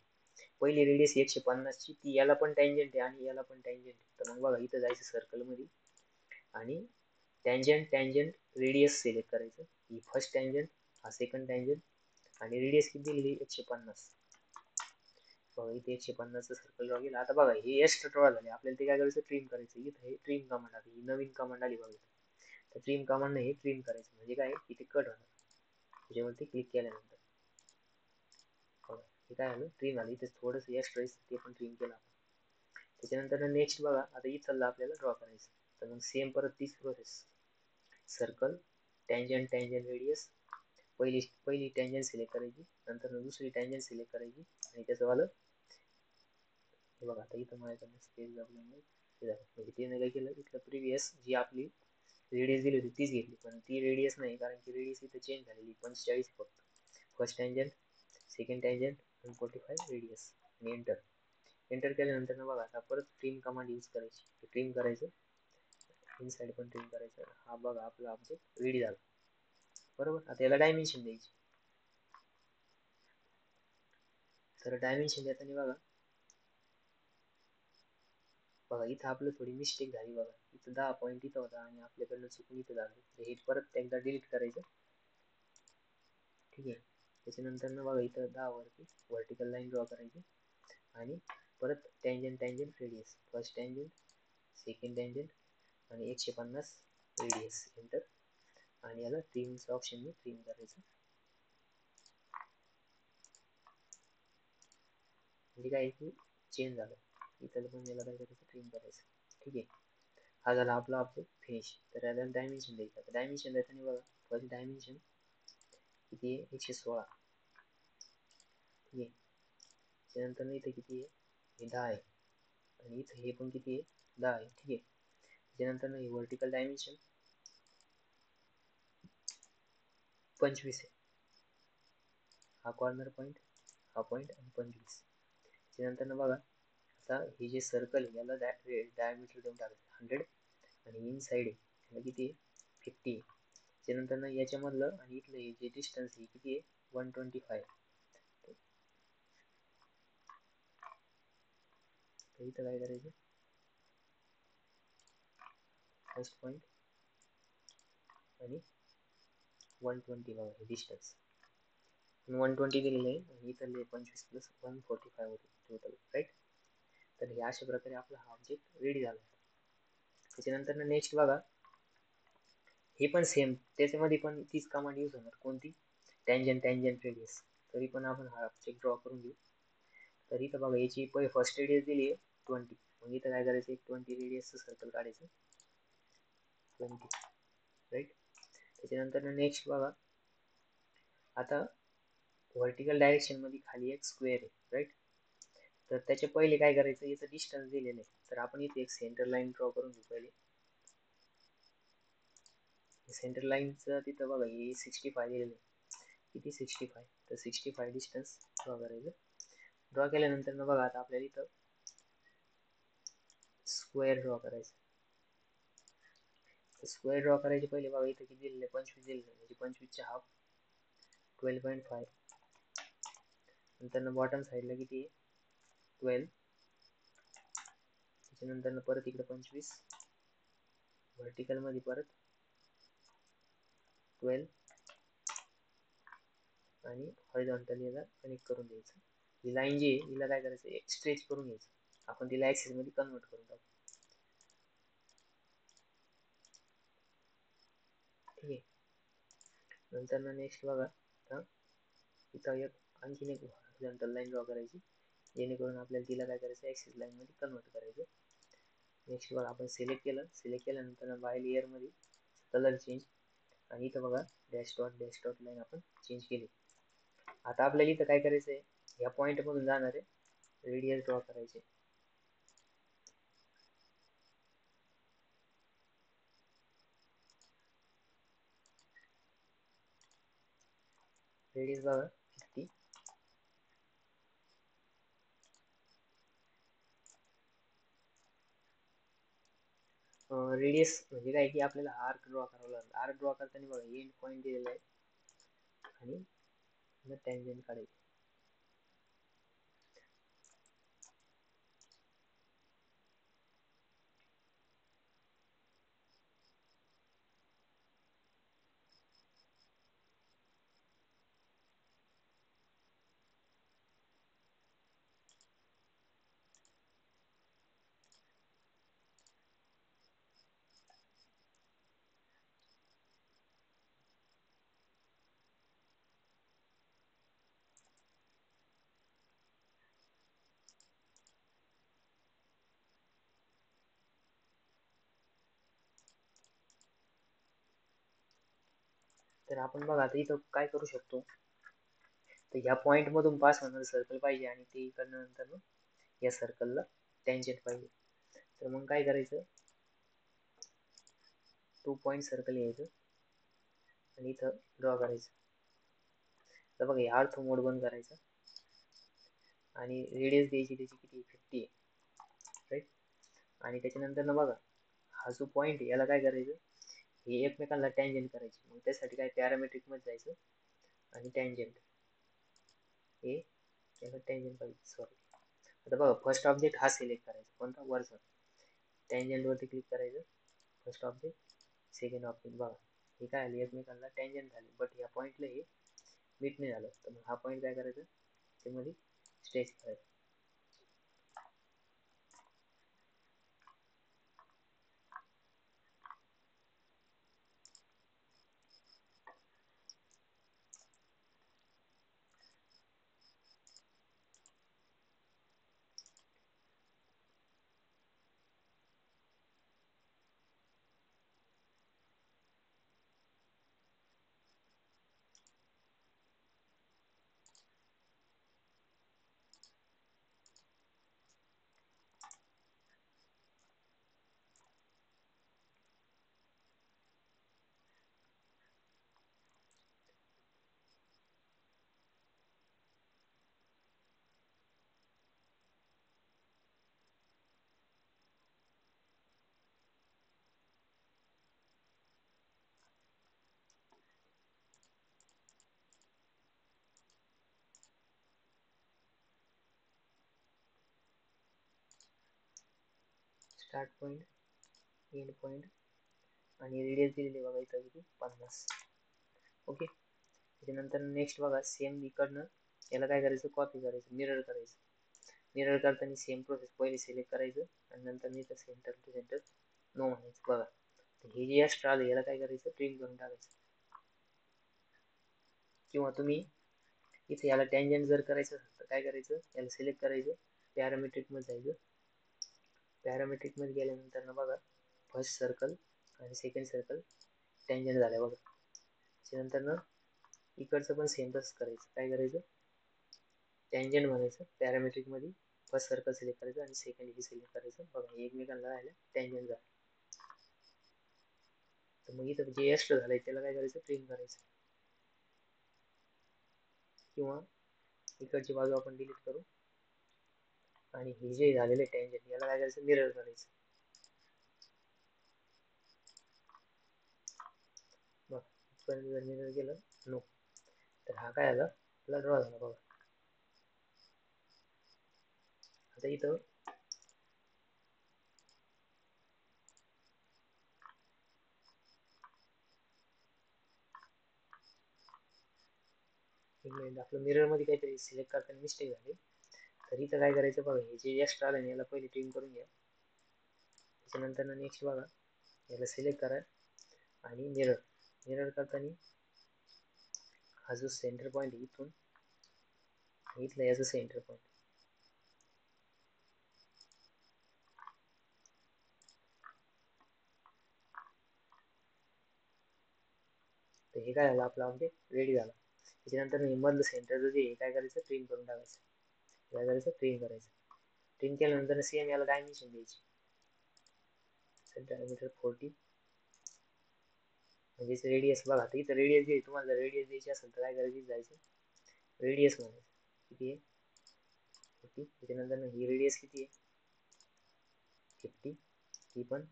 पहिली रेडियस 150 ची, ती याला पण टँजंट आहे आणि याला पण टँजंट आहे. तर मग बघा इथं जायचं सर्कल मध्ये आणि टँजंट टँजंट रेडियस सिलेक्ट करायचं. ही फर्स्ट टँजंट, हा सेकंड टँजंट आणि रेडियस किती दिली 150. बघा इथे 150 सर्कल ड्रॉ केला. आता बघा हे एक्स्ट्रा ड्रॉ झाले, आपल्याला ते काय करायचं ट्रिम करायचं. इथं हे ट्रिम कमांड आली, ही नवीन कमांड आली बघा. तर ट्रिम कमांड हे ट्रिम करायचं म्हणजे काय इथे कट होणार. त्याच्यावरती क्लिक केल्यानंतर बघा हे काय झालं ट्रिम आली. इथे थोडंस एक्स्ट्रा ते पण ट्रिम केलं आपण. त्याच्यानंतर नेक्स्ट बघा आता इथलं आपल्याला ड्रॉ करायचं. तर मग सेम परत तीच process, circle tangent tangent radius, पहिली टँजंट सिलेक्ट करायची, नंतर दुसरी टँजंट सिलेक्ट करायची आणि त्याचं वालं हे बघा. आता इथं माझ्याकडनं स्पेस दाबल्यामुळे हे झालं, म्हणजे तिने काय केलं इथलं प्रिव्हियस जी आपली रेडियस दिली होती तीच घेतली, पण ती रेडियस नाही कारण की रेडियस इथं चेंज झालेली 45 फक्त. फर्स्ट टँजंट, सेकंड टँजंट आणि 45 रेडियस आणि एंटर. एंटर केल्यानंतर बघा आता परत ट्रिम कमांड यूज करायची. ट्रिम करायचं, इनसाइड पण ट्रिम करायचं. हा बघा आपला ऑब्जेक्ट रेडी झाला बरोबर. आता याला डायमेन्शन द्यायची. तर डायमेन्शन देताना बघा इथं आपलं थोडी मिस्टेक झाली. बघा इथं 10 पॉईंट इथं होता आणि आपल्याकडनं चुकून इथं झालं. तर हे परत एकदा डिलीट करायचं. ठीक आहे. त्याच्यानंतर बघा इथं 10 वरती व्हर्टिकल लाईन ड्रॉ करायची आणि परत tangent tangent radius, first tangent, second tangent आणि 150 रेडियस. एंटर आणि याला ट्रिमचं ऑप्शनने ट्रिम करायचं. म्हणजे काय की चेंज झालं. इथं पण याला काय करायचं ट्रिम करायचं. ठीक आहे. हा झाला आपला ऑब्जेक्ट फिनिश. तर याला डायमेन्शन द्यायचं. तर डायमेन्शन देताना बघा फर्स्ट डायमेन्शन किती आहे 116. ठीक आहे. त्यानंतर इथे किती आहे हे 10 आहे आणि इथं हे पण किती आहे 10 आहे. ठीक आहे. त्याच्यानंतर हे व्हर्टिकल डायमेन्शन 25 आहे. हा कॉर्नर पॉईंट, हा पॉईंट आणि 25. त्यानंतर बघा आता हे जे सर्कल आहे याला डायमीटर देऊन टाकायचं 100 आणि इन साइड आहे याला किती आहे 50. त्यानंतर याच्यामधलं आणि इथलं हे जे डिस्टन्स आहे किती आहे 125. तर इथं काय करायचं फर्स्ट पॉईंट आणि 120 बघा हे डिस्टन्स 120 दिलेलं आहे आणि इथले 25 प्लस 145 होते टोटल राईट. तर हे अशा प्रकारे आपला हा ऑब्जेक्ट रेडी झाला. त्याच्यानंतर नेक्स्ट बघा हे पण सेम, त्याच्यामध्ये पण तीच कमांड यूज होणार. कोणती टँजंट टँजंट रेडियस. तरी पण आपण हा ऑब्जेक्ट ड्रॉ करून घेऊ. तर इथं बघा याची फर्स्ट रेडियस दिली आहे 20. मग इथं काय करायचं 20 रेडियसचं सर्कल काढायचं 20 राईट. त्याच्यानंतर नेक्स्ट बघा आता व्हर्टिकल डायरेक्शन मध्ये खाली एक स्क्वेअर आहे राईट. तर त्याच्या पहिले काय करायचं याचं डिस्टन्स दिलेलं आहे. तर आपण इथे एक सेंटर लाईन ड्रॉ करून घेऊ पहिले. सेंटर लाईनचं तिथं बघा हे 65 दिलेलं आहे. किती 65. तर 65 डिस्टन्स ड्रॉ करायचं. ड्रॉ केल्यानंतर बघा आता आपल्याला इथं स्क्वेअर ड्रॉ करायचं. स्क्वेअर ड्रॉ करायचे पहिले बघा इथं किती दिलेलं आहे 25 दिलेलं आहे. म्हणजे 25चे हाफ 12.5. नंतर बॉटम साईडला किती आहे 12. त्याच्यानंतर परत इकडे 25 व्हर्टिकल मध्ये परत 12 आणि हॉरिझॉन्टल याला कनेक्ट करून द्यायचं. ही लाईन जी आहे हिला काय करायचं एक स्ट्रेच करून घ्यायचं. आपण तिला ऍक्सिस मध्ये कन्वर्ट करून टाकू. ठीक आहे. नंतर नेक्स्ट बघा आता इथं एक आणखीन एक हॉरिझॉन्टल लाईन ड्रॉ करायची जेणेकरून आपल्याला तिला काय करायचं ऍक्सिस लाईन मध्ये कन्वर्ट करायचं. नेक्स्ट बघा आपण सिलेक्ट केलं. सिलेक्ट केल्यानंतर बाय लेअर मध्ये कलर चेंज आणि इथं बघा डॅश डॉट लाईन आपण चेंज केली. आता आपल्याला इथं काय करायचंय या पॉइंट मधून जाणारे रेडियस ड्रॉ करायचे. रेडियस बघा 50. रेडियस म्हणजे काय की आपल्याला आर्क ड्रॉ करावा लागेल. आर्क ड्रॉ करताना बघा एंड पॉईंट दिलेला आहे आणि टँजंट काढायची. तर आपण बघा आता इथं काय करू शकतो, तर ह्या पॉईंट मधून पास होणारं सर्कल पाहिजे आणि ते इकडनं नंतर या सर्कलला टँजंट पाहिजे. तर मग काय करायचं, 2 पॉईंट सर्कल घ्यायचं आणि इथं ड्रॉ करायचं. तर बघा या ऑर्थो मोड बंद करायचा आणि रेडियस द्यायची त्याची किती 50 आहे, राईट. आणि त्याच्यानंतर ना बघा हा जो पॉईंट आहे याला काय करायचं, हे एकमेकांना टँजंट करायचे. मग त्यासाठी काय पॅरामेट्रिक मध्ये जायचं आणि टँजंट हे याला टँजंट पाहिजे. सॉरी, आता बघा फर्स्ट ऑब्जेक्ट हा सिलेक्ट करायचा, कोणता वरचा, टँजंट वरती क्लिक करायचं, फर्स्ट ऑब्जेक्ट, सेकंड ऑब्जेक्ट. बघा हे काय आले एकमेकांना टँजंट झाले, बट या पॉईंटला हे मीट नाही झालं. तर मग हा पॉईंट काय करायचं, त्यामध्ये स्ट्रेच करायचं. स्टार्ट पॉईंट, एंड पॉईंट आणि रेडियस दिलेली बघा इथं किती 50. ओके. त्याच्यानंतर नेक्स्ट बघा सेम इकडनं याला काय करायचं, कॉपी करायचं, मिरर करायचं. मिरर करताना सेम प्रोसेस, पहिले सिलेक्ट करायचं आणि नंतर इथं सेंटर टू सेंटर नो म्हणायचं. बघा हे जे एक्स्ट्रा आलं याला काय करायचं, ट्रिम करून टाकायचं. किंवा तुम्ही इथे याला टँजंट जर करायचं असेल तर काय करायचं, याला सिलेक्ट करायचं, पॅरामेट्रिक मध्ये जायचं. पॅरामेट्रिक मध्ये गेल्यानंतर ना बघा फर्स्ट सर्कल आणि सेकंड सर्कल टँजंट झाल्या बघा. त्याच्यानंतर ना इकडचं पण सेम तसंच करायचं. काय करायचं, टँजंट म्हणायचं, पॅरामेट्रिक मध्ये फर्स्ट सर्कल सिलेक्ट करायचं आणि सेकंड हे सिलेक्ट करायचं. बघा एकमेकांना राहिलं टँजंट झालं. तर मग इथं जे एक्स्ट्रा झालंय त्याला काय करायचं, ट्रिम करायचं. किंवा इकडची बाजू आपण डिलीट करू आणि हे जे झालेले टँजंट याला काय करायचं, मिरर करायचं. बघा इथपर्यंत जर मिरर केलं नो, तर हा काय आला, आपला ड्रॉ झाला. बघा आता इथं एक मिनिट, आपलं मिरर मध्ये काहीतरी सिलेक्ट करताना मिस्टेक झाली. तर इथं काय करायचं बघा, हे जे एक्स्ट्रा आलं याला पहिले ट्रिम करून घ्या. त्याच्यानंतर नेक्स्ट बघा याला सिलेक्ट करा आणि मिरर, मिरर करताना हा जो सेंटर पॉईंट इथून इथला याचा सेंटर पॉईंट, तर हे काय झालं, आपला ऑब्जेक्ट रेडी झाला. त्याच्यानंतर मधलं सेंटर जे काय करायचं, ट्रिम करून टाकायचं. काय करायचं, ट्रिम करायचं. ट्रिम केल्यानंतर सेम याला डायमेन्शन द्यायची, डायमीटर 40 म्हणजे रेडियस. बघा आता इथं रेडियस जे तुम्हाला रेडियस द्यायची असेल तर काय करायचं, जायचं रेडियस म्हणायचं किती आहे 40. त्याच्यानंतर ही रेडियस किती आहे 50, ही पण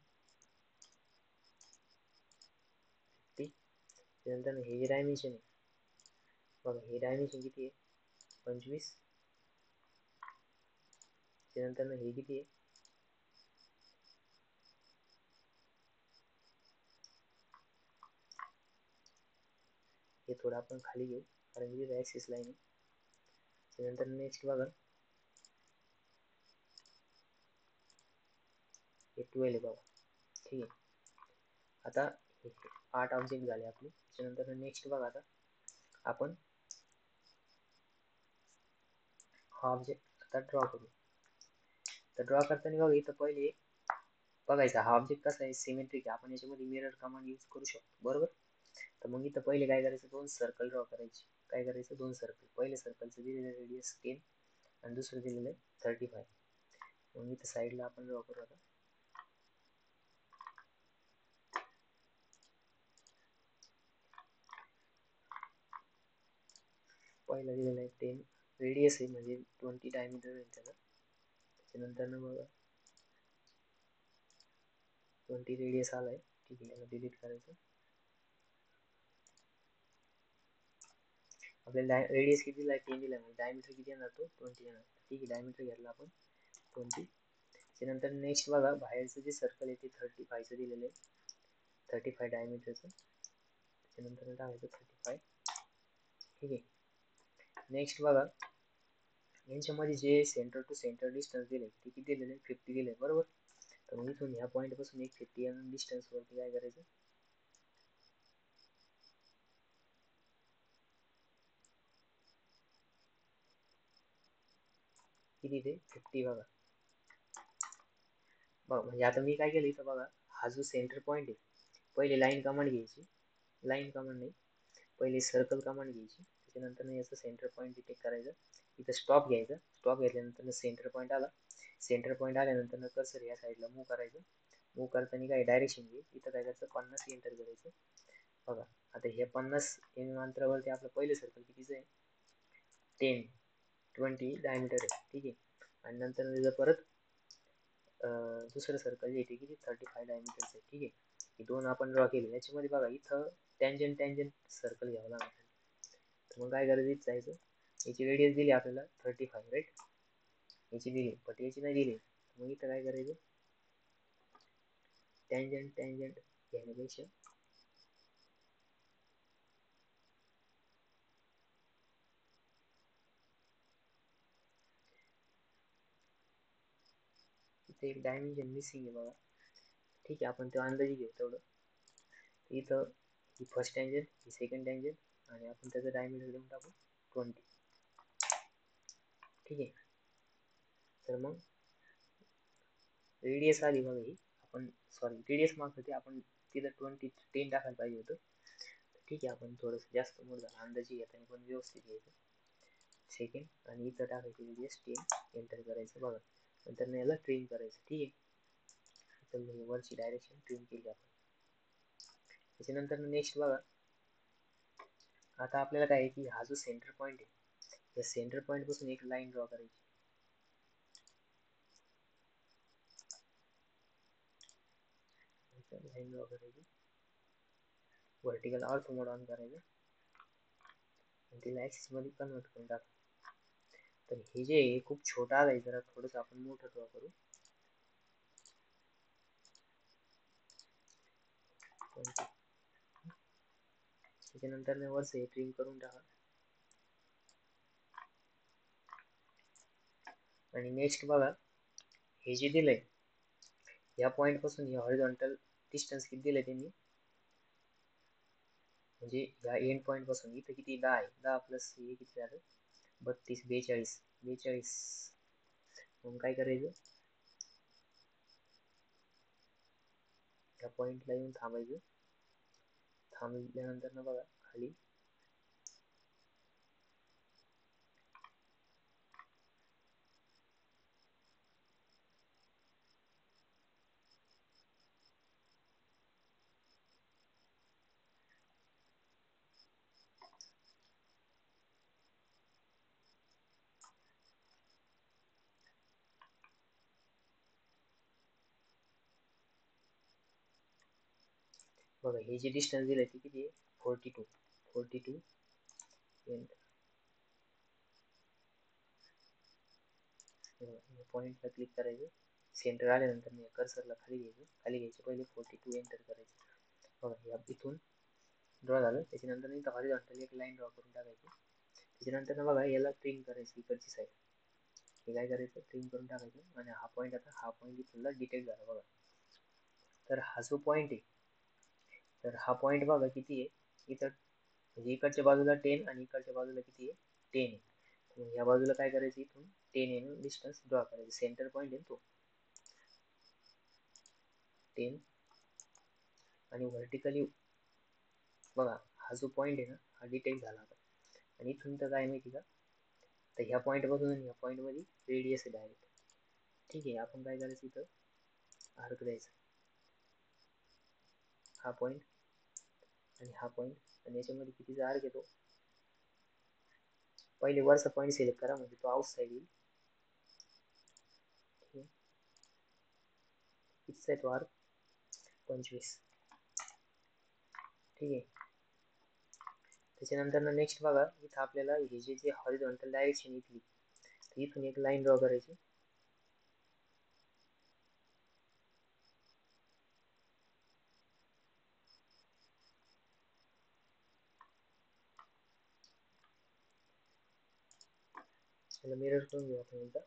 त्यानंतर हे जे डायमेन्शन आहे बघा, हे डायमेन्शन किती आहे 25. त्यानंतर हे किती आहे हे थोडं आपण खाली घेऊ कारण की ॲक्सिस लाईन आहे. त्यानंतर नेक्स्ट बघा हे 12 आहे बघा. ठीक आहे, आता हे 8 ऑब्जेक्ट झाले आपले. त्याच्यानंतर नेक्स्ट बघा, आता आपण हा ऑब्जेक्ट आता ड्रॉ करू. तर ड्रॉ करताना बघा इथं पहिले बघायचा हा ऑब्जेक्ट कसा आहे, सिमेट्रिक आहे. आपण याच्यामध्ये मिरर कमांड यूज करू शकतो बरोबर. तर मग इथं पहिले काय करायचं, 2 सर्कल ड्रॉ करायचे. काय करायचं, 2 सर्कल. पहिले सर्कलचं दिलेलं रेडियस 10 आणि दुसरं दिलेलं आहे 35. मग इथं साईडला आपण ड्रॉ करू. आता पहिला दिलेला आहे 10 रेडियस आहे म्हणजे 20 डायमीटर आहे त्याचा. त्याच्यानंतर बघा 20 रेडियस आलाय. ठीक आहे, याला डिलीट करायचं. आपल्याला रेडियस किती दिला, 10 दिला, म्हणजे डायमीटर किती येणार, तो 20 येणार. ठीक आहे, डायमीटर घेतला आपण 20. त्यानंतर नेक्स्ट बघा बाहेरचं जे सर्कल आहे ते 35चं दिलेलं आहे, 35 डायमीटरचं. त्याच्यानंतर टाकायचं 35. ठीक आहे, नेक्स्ट बघा यांच्यामध्ये जे सेंटर टू सेंटर डिस्टन्स दिले ते किती दिलेले, 50 दिले बरोबर. तर मग इथून ह्या पॉईंट पासून एक 50 mm डिस्टन्स वरती काय करायचं, किती ते 50 बघा. म्हणजे आता मी काय केलं इथं बघा, हा जो सेंटर पॉईंट आहे पहिले लाईन कमांड घ्यायची, लाईन कमांड नाही पहिले सर्कल कमांड घ्यायची. त्याच्यानंतर याचं सेंटर पॉईंट डिटेक्ट करायचं. इथं स्टॉप घ्यायचा, स्टॉप घेतल्यानंतर सेंटर पॉईंट आला, सेंटर पॉईंट आल्यानंतर कर्सर या साईडला मूव्ह करायचं. मूव्ह करताना काय डायरेक्शन घे, इथं काय करायचं 50 एंटर करायचं. बघा आता हे 50 mm अंतरावरती आपलं पहिलं सर्कल कितीचं आहे, 20 डायमीटर आहे. ठीक आहे, आणि नंतर त्याचं परत दुसरं सर्कल जे किती 35 डायमीटरचं आहे. ठीक आहे, हे दोन आपण ड्रॉ केले. याच्यामध्ये बघा इथं टँजंट टँजंट सर्कल घ्यावं लागणार. तर मग काय करायचं, जायचं याची रेडियस दिली आपल्याला 35 राईट, याची दिली पण याची नाही दिली. मग इथं काय करायचं, टँजंट टँजंट घेण्यापेक्षा इथे एक डायमेन्शन मिसिंग आहे बघा. ठीक आहे, आपण तो अंदाजे घेऊ तेवढं. इथं ही फर्स्ट टँजंट, ही सेकंड टँजंट, आणि आपण त्याचं डायमीटर देऊन टाकू 20. ठीक आहे, तर मग रेडियस आली बघा ही, आपण सॉरी रेडियस मार्क होते आपण तिथं 10 टाकायला पाहिजे होतं. ठीक आहे, आपण थोडंसं जास्त मोड झालं, अंदाजे घेताना पण व्यवस्थित घ्यायचं. सेकंड आणि इथं टाकायचं रेडियस 10 एंटर करायचं बघा. नंतर याला ट्रिम करायचं. ठीक आहे, तर वरची डायरेक्शन ट्रिम केली आपण. त्याच्यानंतर नेक्स्ट बघा, आता आपल्याला काय आहे की हा जो सेंटर पॉईंट आहे त्या सेंटर पॉईंट पासून एक लाईन ड्रॉ करायची. लाईन ड्रॉ करायची, व्हर्टिकल ऑर्थो मोड ऑन करायचं आणि तिला ऍक्सिस मध्ये कन्वर्ट करून टाका. तर हे जे खूप छोटा आलाय, जरा थोडस आपण मोठं ड्रॉ करू. त्याच्यानंतर वरच हे ट्रिम करून टाका. आणि नेक्स्ट बघा हे जे दिलंय या पॉइंट पासून हे हॉरिझॉन्टल डिस्टन्स किती दिलंय त्यांनी, म्हणजे या एंड पॉइंट पासून इथं किती 10 आहे, 10 प्लस हे किती झालं 32, 42. मग काय करायचं, या पॉइंटला येऊन थांबायचं. थांबल्यानंतर ना बघा खाली बघा हे जे डिस्टन्स दिलंय ते किती आहे 42 पॉईंटला क्लिक करायचं. सेंटर आल्यानंतर मी कर्सरला खाली घ्यायचं पहिले 42 एंटर करायचं. बघा इथून ड्रॉ झालं. त्याच्यानंतर इथं हॉरिझॉन्टल एक लाईन ड्रॉ करून टाकायची. त्याच्यानंतर बघा याला ट्रिम करायचं इकडची साईड. हे काय करायचं, ट्रिम करून टाकायचं. आणि हा पॉईंट इथला डिटेक्ट झाला बघा. तर हा जो पॉईंट आहे, तर हा पॉईंट बघा किती आहे इथं, म्हणजे इकडच्या बाजूला 10 आणि इकडच्या बाजूला किती आहे 10 आहे. मग या बाजूला काय करायचं, इथून 10 एम डिस्टन्स ड्रॉ करायचं. सेंटर पॉईंट आहे तो 10 आणि व्हर्टिकली बघा हा जो पॉईंट आहे ना हा डिटेक्ट झाला आता. आणि इथून तर काय माहिती का, तर ह्या पॉईंट पासून ह्या पॉईंट मध्ये रेडियस आहे डायरेक्ट. ठीक आहे, आपण काय करायचं इथं आर्क द्यायचा. हा पॉईंट आणि हा पॉईंट, आणि याच्यामध्ये कितीचा आर्क येतो, पहिले वरचा पॉईंट सिलेक्ट करा म्हणजे तो आउट साइड येईल. कितीचा आहे तो आर्क, 25. ठीक आहे. त्याच्यानंतर नेक्स्ट बघा इथं आपल्याला हे जे हॉरिझॉन्टल डायरेक्शन इथली, इथून एक लाईन ड्रॉ करायची. त्याला मिरर करून घेऊ आपण एकदा.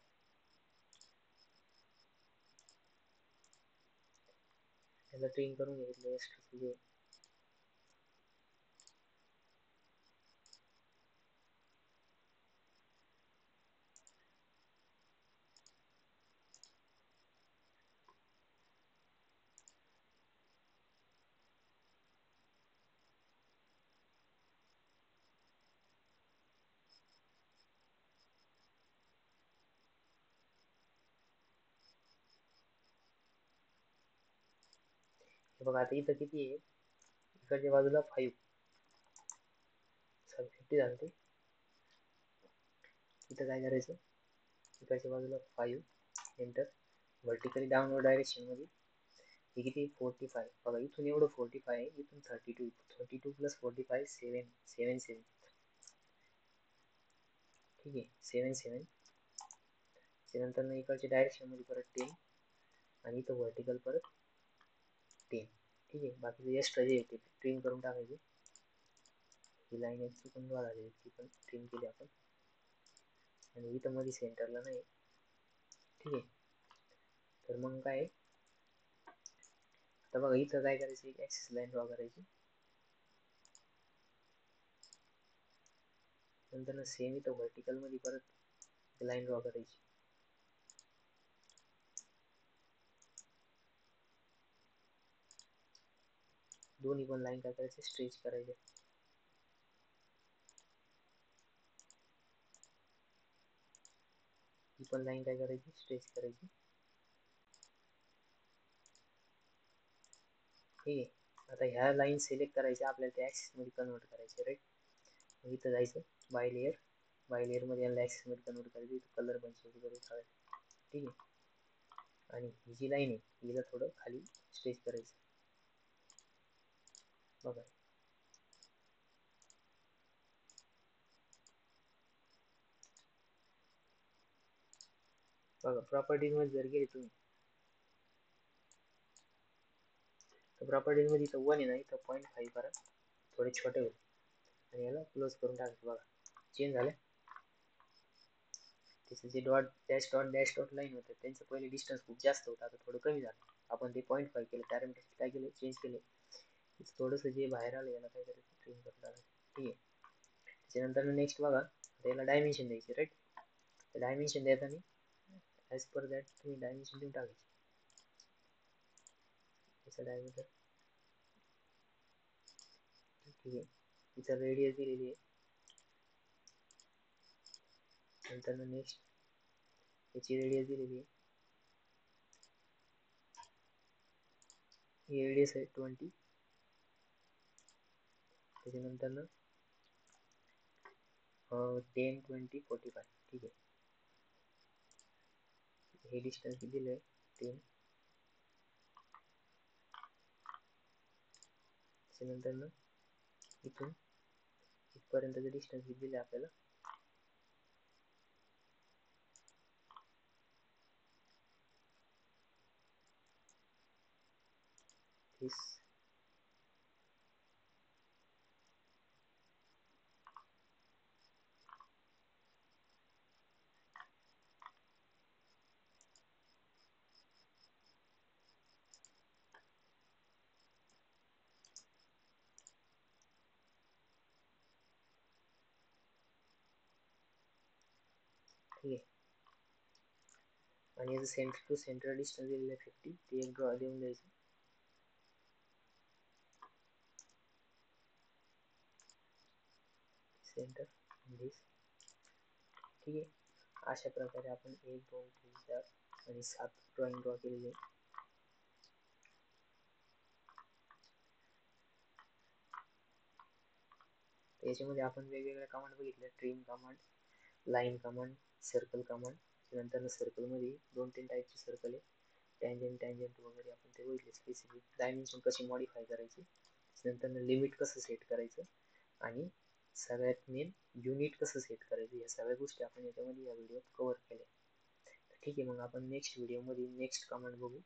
त्याला ट्रिम करून घेतलं एक्स्ट्रा. बघा आता इथं किती आहे, इकडच्या बाजूला 5, 50 झालं ते. इथं काय करायचं, इकडच्या बाजूला 5 एंटर. व्हर्टिकली डाऊनवर्ड डायरेक्शन मध्ये हे किती 45. बघा इथून एवढं 45 आहे, इथून 32 प्लस 45 7 ठीक आहे 7 त्यानंतर इकडच्या डायरेक्शन मध्ये परत 10 आणि इथं व्हर्टिकल परत 10. ठीक आहे, बाकीचे एक्स्ट्रा जे येते ट्रिम करून टाकायचे. ही लाईन एक चुकून ड्रॉ झाली, ती पण ट्रिम केली आपण. आणि इथं मध्ये सेंटरला नाही. ठीक आहे, तर मग काय आता बघा इथं काय करायचं, एक ऍक्सिस लाईन ड्रॉ करायची. नंतर सेम इथं व्हर्टिकल मध्ये परत लाईन ड्रॉ करायची. दोन्ही पण लाईन काय करायचे, स्ट्रेच करायचे. ही पण लाईन काय करायची, स्ट्रेच करायची. ठीक आहे, आता ह्या लाईन सिलेक्ट करायच्या, आपल्याला त्या ऍक्सिस मध्ये कन्वर्ट करायचे. राईट, मग इथं जायचं बाय लेअर मध्ये याला ऍक्सिस मध्ये कन्वर्ट करायचं. इथं कलर पण चेंज करून टाकायचं. ठीक आहे, आणि ही जी लाईन आहे हिला थोडं खाली स्ट्रेच करायचं. बघा बघा प्रॉपर्टीज मध्ये जर गेले तुम्ही, तर प्रॉपर्टीज मध्ये इथं 1 आहे ना, इथं 0.5 करा, थोडे छोटे होते. आणि याला क्लोज करून टाकायचं. बघा चेंज झालं. त्याचं जे डॅश डॉट लाईन होतं त्यांचं पहिले डिस्टन्स खूप जास्त होतं, आता थोडं कमी झालं. आपण ते 0.5 केलं, कारण काय केलं, चेंज केले. थोडंसं जे बाहेर आलं याला काय करायचं, ट्रिम करून टाकायचं. ठीक आहे, त्याच्यानंतर नेक्स्ट बघा याला डायमेन्शन द्यायचे. राईट, डायमेन्शन देताना ॲज पर दॅट तुम्ही डायमेन्शन देऊन टाकायचे. त्याचं डायमीटर ठीक आहे, तिचं रेडियस दिलेली आहे. नंतर नेक्स्ट याची रेडियस दिलेली आहे, ही रेडियस आहे 20. त्याच्यानंतर 10 20 45. ठीक आहे, हे डिस्टन्स किती दिलं आहे 10. त्याच्यानंतर इथून इथपर्यंतचं डिस्टन्स किती दिले आपल्याला, 30. ठीक आहे, आणि याचं सेंटर टू सेंटर डिस्टन्स दिलेलं आहे 50, ते एक ड्रॉ देऊन द्यायचं. सेंटर दिस. ठीक आहे, अशा प्रकारे आपण 1 2 3 4 आणि 7 ड्रॉइंग ड्रॉ केलेले आहे. याच्यामध्ये आपण वेगवेगळ्या कमांड बघितल्या, trim command, line command, circle command. नंतर सर्कलमध्ये 2-3 टाईपचे सर्कल आहे, टँजंट टँजंट वगैरे आपण ते बघितले. स्पेसिफिक डायमेन्शन कशी मॉडिफाय करायची, नंतर लिमिट कसं सेट करायचं, आणि सगळ्यात मेन युनिट कसं सेट करायचं, या सगळ्या गोष्टी आपण याच्यामध्ये या व्हिडिओत कव्हर केल्या. ठीक आहे, मग आपण नेक्स्ट व्हिडिओमध्ये नेक्स्ट कमांड बघू.